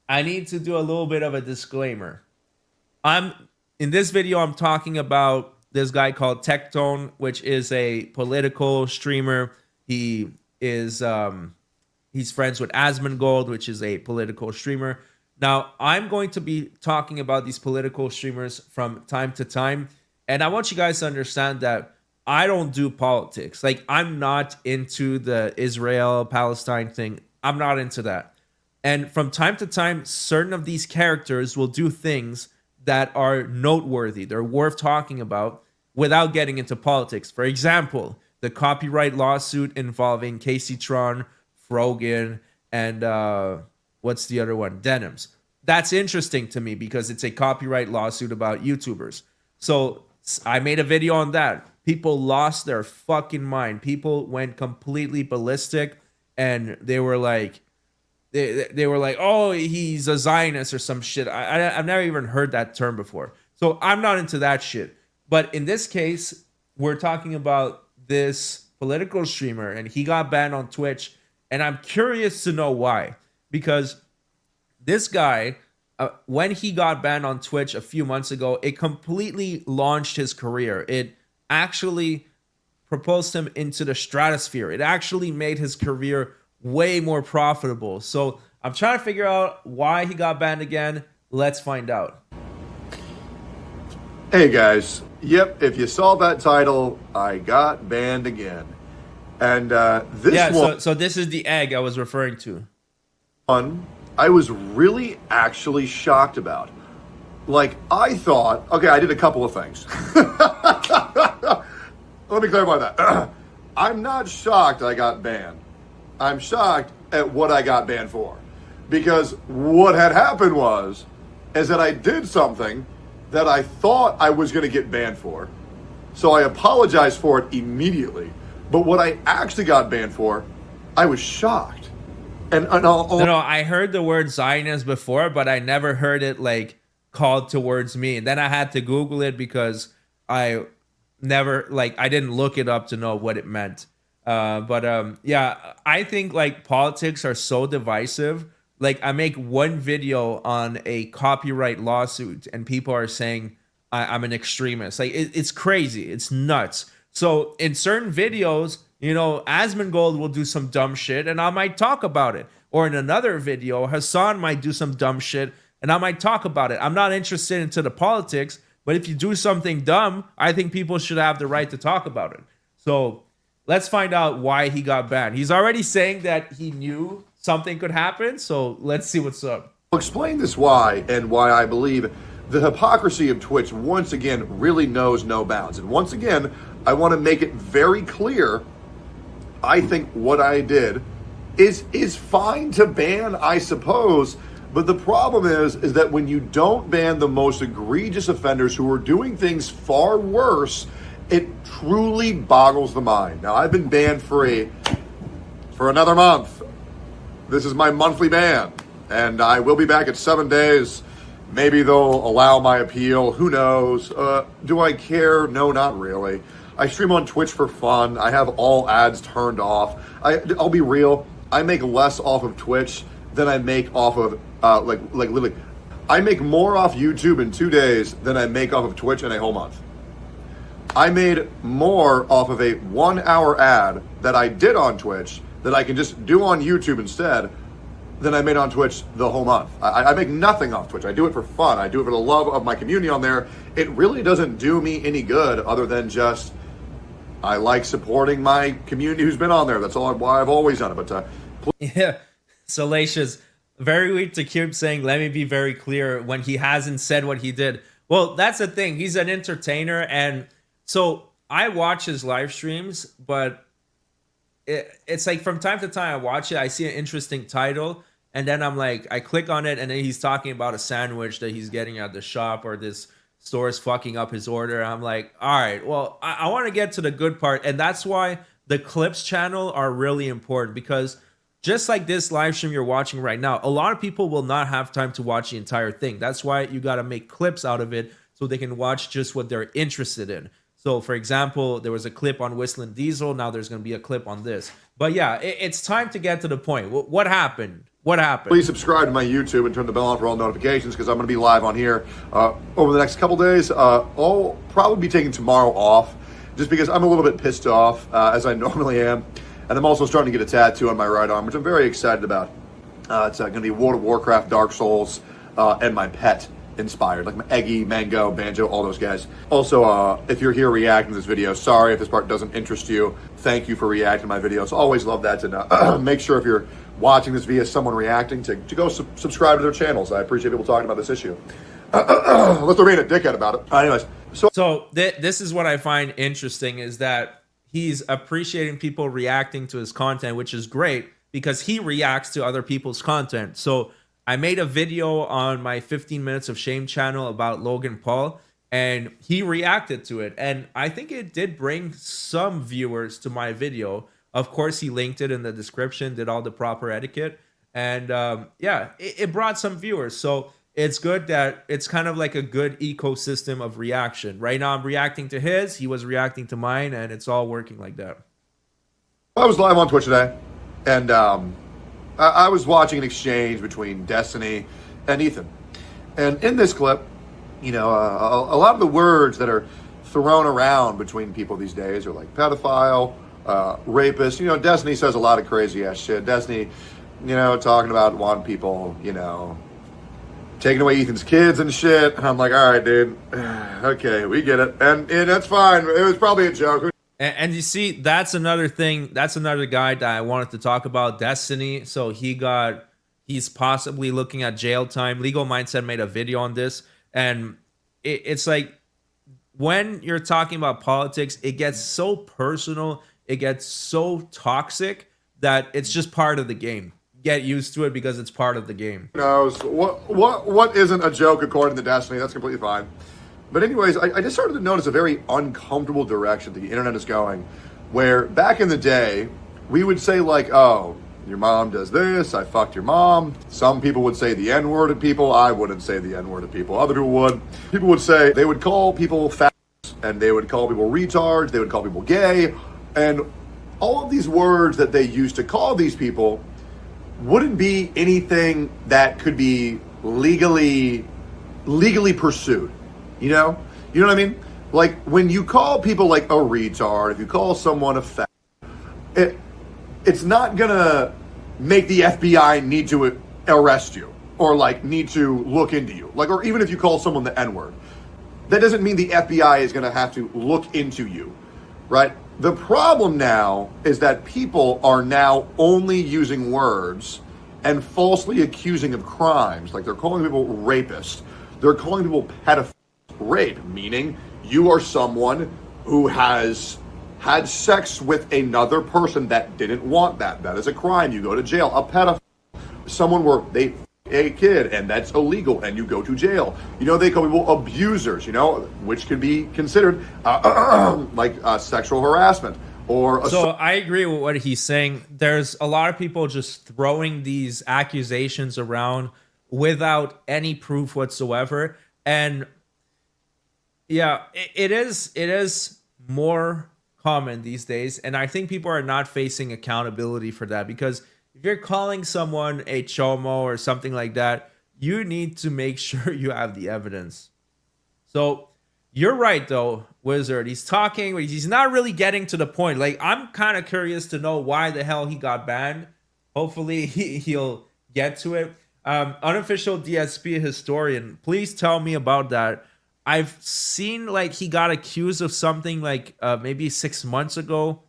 I need to do a little bit of a disclaimer. I'm in this video, I'm talking about this guy called Tectone, which is a political streamer. He is he's friends with Asmongold, which is a political streamer. Now, I'm going to be talking about these political streamers from time to time, and I want you guys to understand that I don't do politics. Like, I'm not into the Israel Palestine thing. I'm not into that. And from time to time, certain of these characters will do things that are noteworthy. They're worth talking about without getting into politics. For example, the copyright lawsuit involving Casey Tron, Frogan, and what's the other one? Denims. That's interesting to me because it's a copyright lawsuit about YouTubers. So I made a video on that. People lost their fucking mind. People went completely ballistic, and they were like, they were like, oh, he's a Zionist or some shit. I've never even heard that term before. So I'm not into that shit. But in this case, we're talking about this political streamer, and he got banned on Twitch. And I'm curious to know why. Because this guy, when he got banned on Twitch a few months ago, it completely launched his career. It actually propulsed him into the stratosphere. It actually made his career way more profitable. So I'm trying to figure out why he got banned again. Let's find out. Hey guys, yep, if you saw that title, I got banned again. And so this is the egg I was referring to. One, I was really actually shocked about. Like, I thought, okay, I did a couple of things. Let me clarify that. I'm not shocked I got banned. I'm shocked at what I got banned for. Because what had happened is that I did something that I thought I was going to get banned for. So I apologized for it immediately. But what I actually got banned for, I was shocked. And no, I heard the word Zionist before, but I never heard it like called towards me. And then I had to Google it because I didn't look it up to know what it meant. Yeah, I think like politics are so divisive. Like, I make one video on a copyright lawsuit and people are saying I'm an extremist. Like, it's crazy. It's nuts. So in certain videos, you know, Asmongold will do some dumb shit and I might talk about it. Or in another video, Hassan might do some dumb shit and I might talk about it. I'm not interested into the politics, but if you do something dumb, I think people should have the right to talk about it. So let's find out why he got banned. He's already saying that he knew something could happen, so let's see what's up. I'll explain this why, and why I believe the hypocrisy of Twitch once again really knows no bounds. And once again, I want to make it very clear, I think what I did is fine to ban, I suppose, but the problem is that when you don't ban the most egregious offenders who are doing things far worse, it truly boggles the mind. Now, I've been banned for another month. This is my monthly ban, and I will be back at 7 days. Maybe they'll allow my appeal. Who knows? Do I care? No, not really. I stream on Twitch for fun. I have all ads turned off. I'll be real. I make less off of Twitch than I make off of like literally. I make more off YouTube in 2 days than I make off of Twitch in a whole month. I made more off of a 1 hour ad that I did on Twitch that I can just do on YouTube instead than I made on Twitch the whole month. I make nothing off Twitch. I do it for fun. I do it for the love of my community on there. It really doesn't do me any good other than just I like supporting my community who's been on there. That's why I've always done it. But yeah, Salacious, very weak to keep saying, let me be very clear when he hasn't said what he did. Well, that's the thing. He's an entertainer. And so I watch his live streams, but it's like from time to time I watch it, I see an interesting title, and then I'm like, I click on it, and then he's talking about a sandwich that he's getting at the shop, or this store is fucking up his order. I'm like, all right, well, I want to get to the good part, and that's why the clips channel are really important, because just like this live stream you're watching right now, a lot of people will not have time to watch the entire thing. That's why you got to make clips out of it so they can watch just what they're interested in. So, for example, there was a clip on Whistling Diesel. Now there's going to be a clip on this. But yeah, it's time to get to the point. What happened? What happened? Please subscribe to my YouTube and turn the bell on for all notifications, because I'm going to be live on here over the next couple days. I'll probably be taking tomorrow off just because I'm a little bit pissed off, as I normally am. And I'm also starting to get a tattoo on my right arm, which I'm very excited about. It's going to be World of Warcraft, Dark Souls, and my pet inspired, like my Eggy, Mango, Banjo, all those guys. Also, if you're here reacting to this video, sorry if this part doesn't interest you. Thank you for reacting to my videos. Always love that. To make sure if you're watching this via someone reacting to go subscribe to their channels. I appreciate people talking about this issue. Unless they're being a dickhead about it. Anyways, so this is what I find interesting, is that he's appreciating people reacting to his content, which is great because he reacts to other people's content. So I made a video on my 15 Minutes of Shame channel about Logan Paul, and he reacted to it. And I think it did bring some viewers to my video. Of course, he linked it in the description, did all the proper etiquette. And yeah, it brought some viewers. So it's good that it's kind of like a good ecosystem of reaction. Right now, I'm reacting to his, he was reacting to mine, and it's all working like that. I was live on Twitch today, and I was watching an exchange between Destiny and Ethan. And in this clip, you know, a lot of the words that are thrown around between people these days are like pedophile, rapist. You know, Destiny says a lot of crazy ass shit. Destiny, you know, talking about wanting people, you know, taking away Ethan's kids and shit. I'm like, all right, dude. Okay, we get it. And that's fine. It was probably a joke. And you see, that's another thing. That's another guy that I wanted to talk about, Destiny. So he's possibly looking at jail time. Legal Mindset made a video on this. And it's like, when you're talking about politics, it gets so personal. It gets so toxic that it's just part of the game. Get used to it because it's part of the game. Who knows what isn't a joke according to Destiny? That's completely fine. But anyways, I just started to notice a very uncomfortable direction the internet is going, where back in the day, we would say like, oh, your mom does this, I fucked your mom. Some people would say the N-word to people. I wouldn't say the N-word to people. Other people would. People would say, they would call people fat, and they would call people retards, they would call people gay, and all of these words that they used to call these people wouldn't be anything that could be legally pursued. You know what I mean? Like when you call people like a retard, if you call someone a fat, it's not gonna make the FBI need to arrest you or like need to look into you. Like, or even if you call someone the N-word, that doesn't mean the FBI is gonna have to look into you, right? The problem now is that people are now only using words and falsely accusing of crimes. Like they're calling people rapists. They're calling people pedophiles. Rape, meaning you are someone who has had sex with another person that didn't want that. That is a crime. You go to jail. A pedophile, someone where they a kid, and that's illegal, and you go to jail. You know, they call people abusers, you know, which could be considered like sexual harassment. Or so I agree with what he's saying. There's a lot of people just throwing these accusations around without any proof whatsoever. And yeah, it is more common these days, and I think people are not facing accountability for that, because if you're calling someone a chomo or something like that, you need to make sure you have the evidence. So you're right though, Wizard. He's talking, but he's not really getting to the point. Like, I'm kind of curious to know why the hell he got banned. Hopefully he'll get to it. Unofficial DSP historian, please tell me about that. I've seen like he got accused of something like maybe 6 months ago.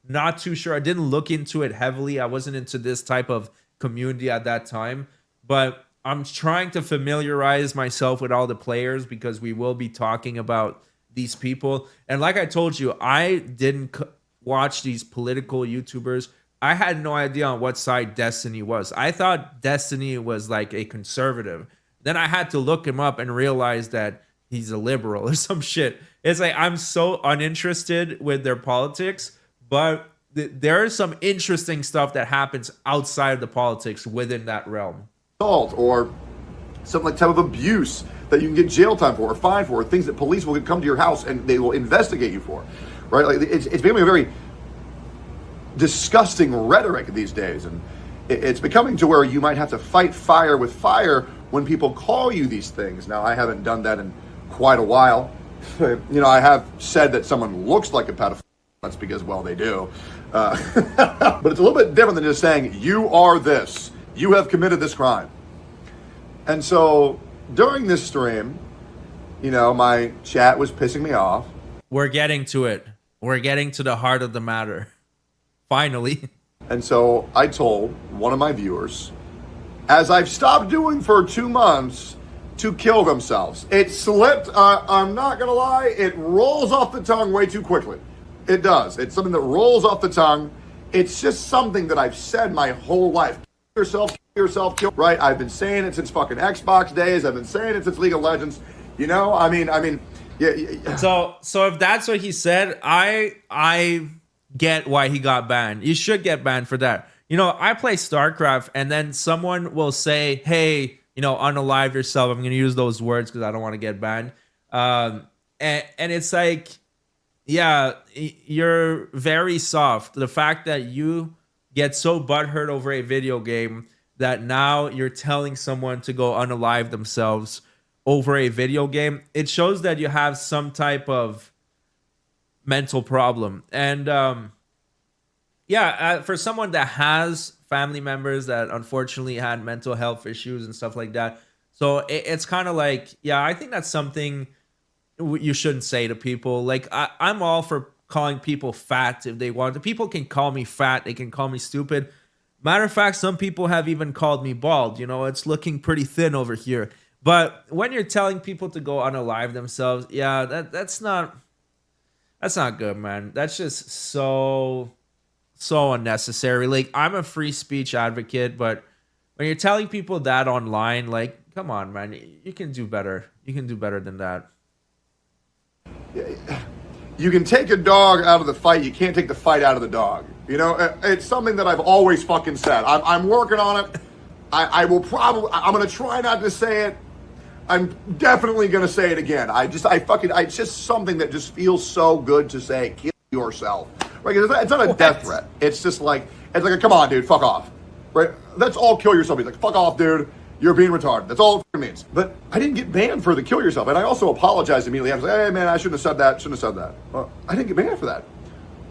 Not too sure. I didn't look into it heavily. I wasn't into this type of community at that time. But I'm trying to familiarize myself with all the players because we will be talking about these people. And like I told you, I didn't watch these political YouTubers. I had no idea on what side Destiny was. I thought Destiny was like a conservative. Then I had to look him up and realize that he's a liberal or some shit. It's like, I'm so uninterested with their politics, but there is some interesting stuff that happens outside of the politics within that realm. Assault or some like type of abuse that you can get jail time for or fine for, or things that police will come to your house and they will investigate you for, right? Like it's becoming a very disgusting rhetoric these days. And it's becoming to where you might have to fight fire with fire when people call you these things. Now, I haven't done that in quite a while. You know, I have said that someone looks like a pedophile. That's because, well, they do. But it's a little bit different than just saying, you are this. You have committed this crime. And so during this stream, you know, my chat was pissing me off. We're getting to it. We're getting to the heart of the matter. Finally. And so I told one of my viewers, as I've stopped doing for 2 months, to kill themselves. It slipped. I'm not going to lie. It rolls off the tongue way too quickly. It does. It's something that rolls off the tongue. It's just something that I've said my whole life. Kill yourself, kill. Right? I've been saying it since fucking Xbox days. I've been saying it since League of Legends. You know, I mean, yeah. So if that's what he said, I get why he got banned. You should get banned for that. You know, I play StarCraft, and then someone will say, "Hey, you know, unalive yourself." I'm going to use those words because I don't want to get banned. And it's like, yeah, you're very soft. The fact that you get so butthurt over a video game that now you're telling someone to go unalive themselves over a video game, it shows that you have some type of mental problem. And for someone that has family members that unfortunately had mental health issues and stuff like that, so it's kind of like, yeah, I think that's something you shouldn't say to people. Like, I'm all for calling people fat if they want to. People can call me fat, they can call me stupid. Matter of fact, some people have even called me bald. You know, it's looking pretty thin over here. But when you're telling people to go unalive themselves, yeah, that's not good, man. That's just so unnecessary. Like, I'm a free speech advocate, but when you're telling people that online, like, come on, man, you can do better. You can do better than that. You can take a dog out of the fight. You can't take the fight out of the dog. You know, it's something that I've always fucking said. I'm working on it. I'm going to try not to say it. I'm definitely going to say it again. It's just something that just feels so good to say. Kill yourself. Right? It's not a death threat. It's just like, come on, dude, fuck off. Right? That's all kill yourself. He's like, fuck off, dude. You're being retarded. That's all it means. But I didn't get banned for the kill yourself. And I also apologized immediately. I was like, hey, man, I shouldn't have said that. Well, I didn't get banned for that.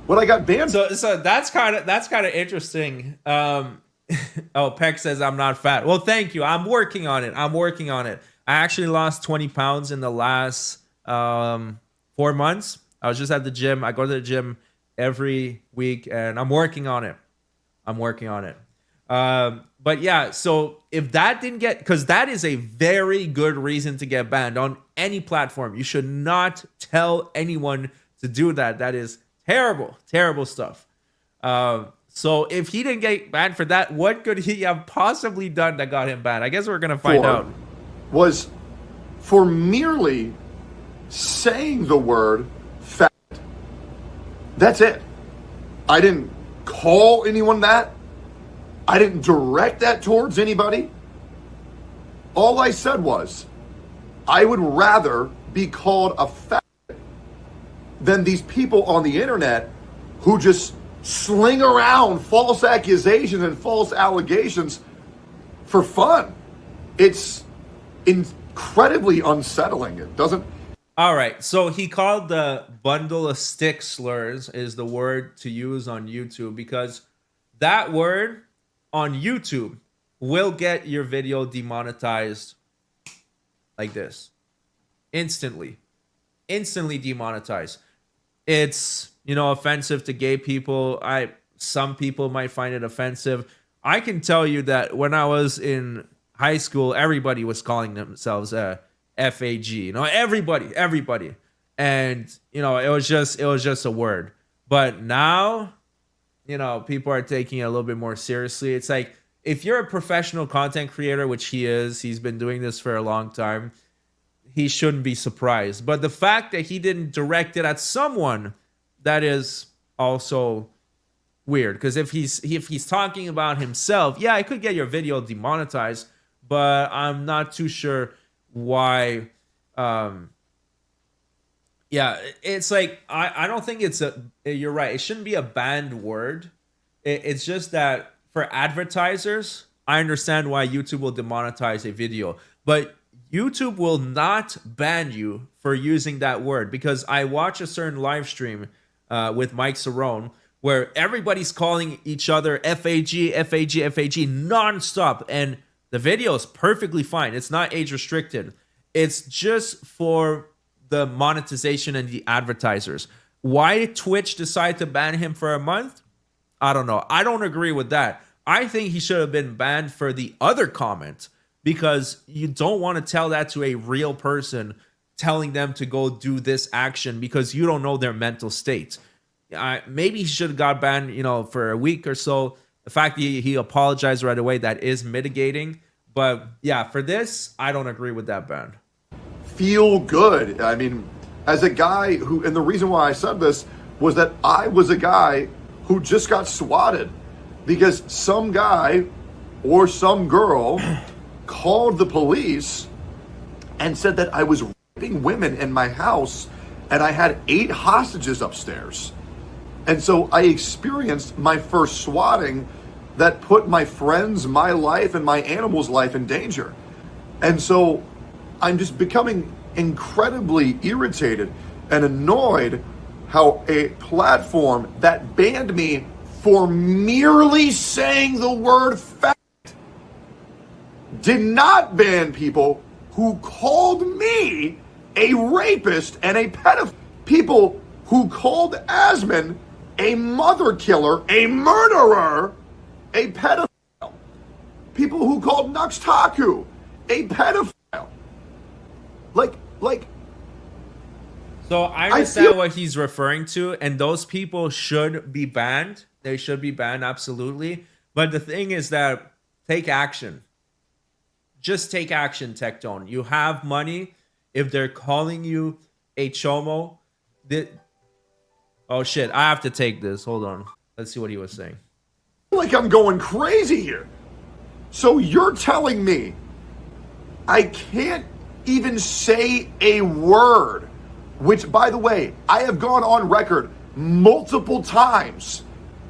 What I got banned for. So that's kind of interesting. Oh, Peck says I'm not fat. Well, thank you. I'm working on it. I actually lost 20 pounds in the last 4 months. I was just at the gym. I go to the gym every week, and I'm working on it. But yeah, so if that didn't get, because that is a very good reason to get banned on any platform. You should not tell anyone to do that. That is terrible, terrible stuff. So if he didn't get banned for that, what could he have possibly done that got him banned? I guess we're going to find out. Was for merely saying the word fat. That's it. I didn't call anyone that. I didn't direct that towards anybody. All I said was, I would rather be called a fat than these people on the internet who just sling around false accusations and false allegations for fun. It's incredibly unsettling. It doesn't. All right. So he called the bundle of stick slurs is the word to use on YouTube, because that word on YouTube will get your video demonetized like this. Instantly demonetized. It's, you know, offensive to gay people. Some people might find it offensive. I can tell you that when I was in high school, everybody was calling themselves FAG. You know, everybody. And, you know, it was just a word. But now, you know, people are taking it a little bit more seriously. It's like, if you're a professional content creator, which he is, he's been doing this for a long time, he shouldn't be surprised. But the fact that he didn't direct it at someone, that is also weird. Because if he's talking about himself, yeah, it could get your video demonetized, but I'm not too sure why. Yeah, it's like, I don't think you're right. It shouldn't be a banned word. It's just that for advertisers, I understand why YouTube will demonetize a video, but YouTube will not ban you for using that word, because I watch a certain live stream with Mike Cerrone where everybody's calling each other FAG, FAG, FAG nonstop, and the video is perfectly fine. It's not age restricted. It's just for the monetization and the advertisers. Why Twitch decided to ban him for a month? I don't know. I don't agree with that. I think he should have been banned for the other comment, because you don't want to tell that to a real person, telling them to go do this action because you don't know their mental state. Maybe he should have got banned, for a week or so. The fact that he apologized right away, that is mitigating. But yeah, for this, I don't agree with that ban. Feel good. I mean, as a guy who, and the reason why I said this was that I was a guy who just got swatted because some guy or some girl called the police and said that I was raping women in my house and I had 8 hostages upstairs. And so I experienced my first swatting that put my friends, my life, and my animal's life in danger. And so I'm just becoming incredibly irritated and annoyed how a platform that banned me for merely saying the word fat did not ban people who called me a rapist and a pedophile. People who called Asman a mother killer, a murderer, a pedophile. People who called Nux Taku a pedophile. Like. So I understand what he's referring to, and those people should be banned. They should be banned, absolutely. But the thing is that take action. Just take action, Tectone. You have money. If they're calling you a chomo, oh shit, I have to take this. Hold on. Let's see what he was saying. Like I'm going crazy here. So you're telling me I can't even say a word, which, by the way, I have gone on record multiple times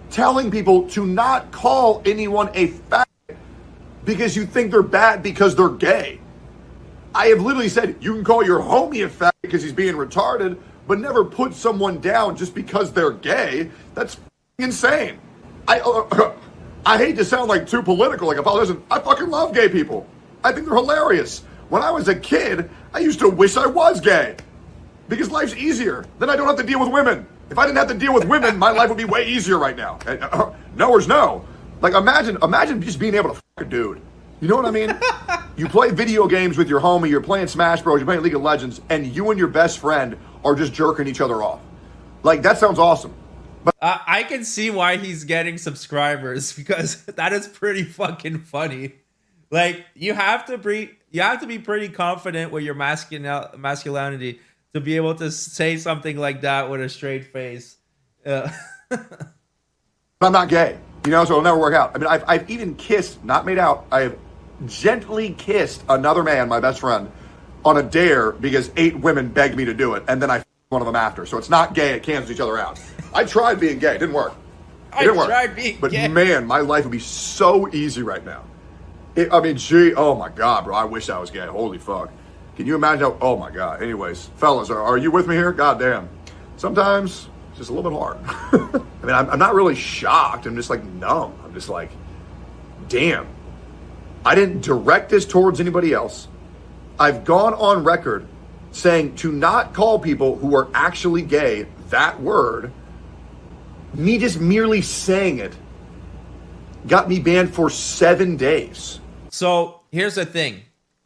telling people to not call anyone a faggot because you think they're bad because they're gay. I have literally said you can call your homie a faggot because he's being retarded, but never put someone down just because they're gay. That's insane. I hate to sound like too political, like a politician. I fucking love gay people. I think they're hilarious. When I was a kid, I used to wish I was gay because life's easier. Then I don't have to deal with women. If I didn't have to deal with women, my life would be way easier right now. No is no. Like imagine just being able to fuck a dude. You know what I mean? You play video games with your homie, you're playing Smash Bros, you're playing League of Legends, and you and your best friend are just jerking each other off. Like, that sounds awesome. But I can see why he's getting subscribers, because that is pretty fucking funny. Like, you have to be pretty confident with your masculinity to be able to say something like that with a straight face. I'm not gay, so it'll never work out. I mean, I've even kissed, not made out, I have gently kissed another man, my best friend, on a dare because 8 women begged me to do it, and then I one of them after. So it's not gay, it cancels each other out. I tried being gay, it didn't work. But gay. Man, my life would be so easy right now. Oh my God, bro, I wish I was gay. Holy fuck. Can you imagine how, oh my God. Anyways, fellas, are you with me here? God damn. Sometimes it's just a little bit hard. I mean, I'm not really shocked. I'm just like numb. I'm just like, damn. I didn't direct this towards anybody else. I've gone on record saying to not call people who are actually gay that word. Me just merely saying it got me banned for 7 days. So here's the thing.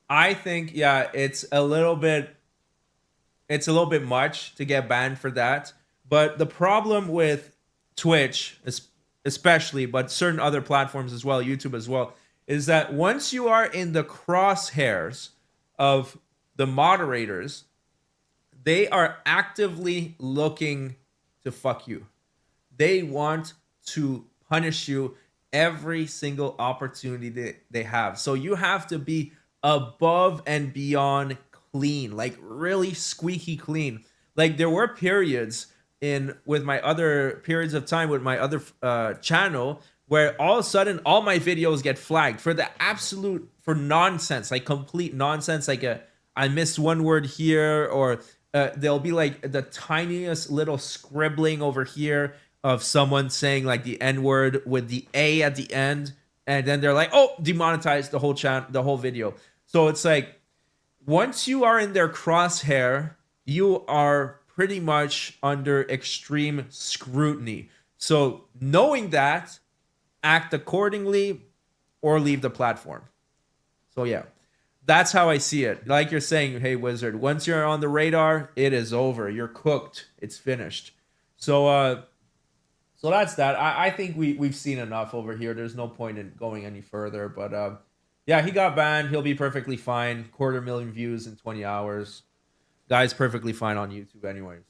I think, yeah, it's a little bit much to get banned for that. But the problem with Twitch, especially, but certain other platforms as well, YouTube as well, is that once you are in the crosshairs of the moderators, they are actively looking to fuck you. They want to punish you every single opportunity that they have. So you have to be above and beyond clean, like really squeaky clean. Like there were periods with my other channel where all of a sudden all my videos get flagged for for nonsense, like complete nonsense. Like I missed one word here, or there'll be like the tiniest little scribbling over here of someone saying like the N word with the A at the end, and then they're like, oh, demonetize the whole channel, the whole video. So it's like, once you are in their crosshair, you are pretty much under extreme scrutiny. So knowing that, act accordingly or leave the platform. So yeah, that's how I see it. Like you're saying, hey Wizard, once you're on the radar, it is over. You're cooked. It's finished. So that's that. I think we've seen enough over here. There's no point in going any further. But yeah, he got banned. He'll be perfectly fine. 250,000 views in 20 hours. Guy's perfectly fine on YouTube anyways.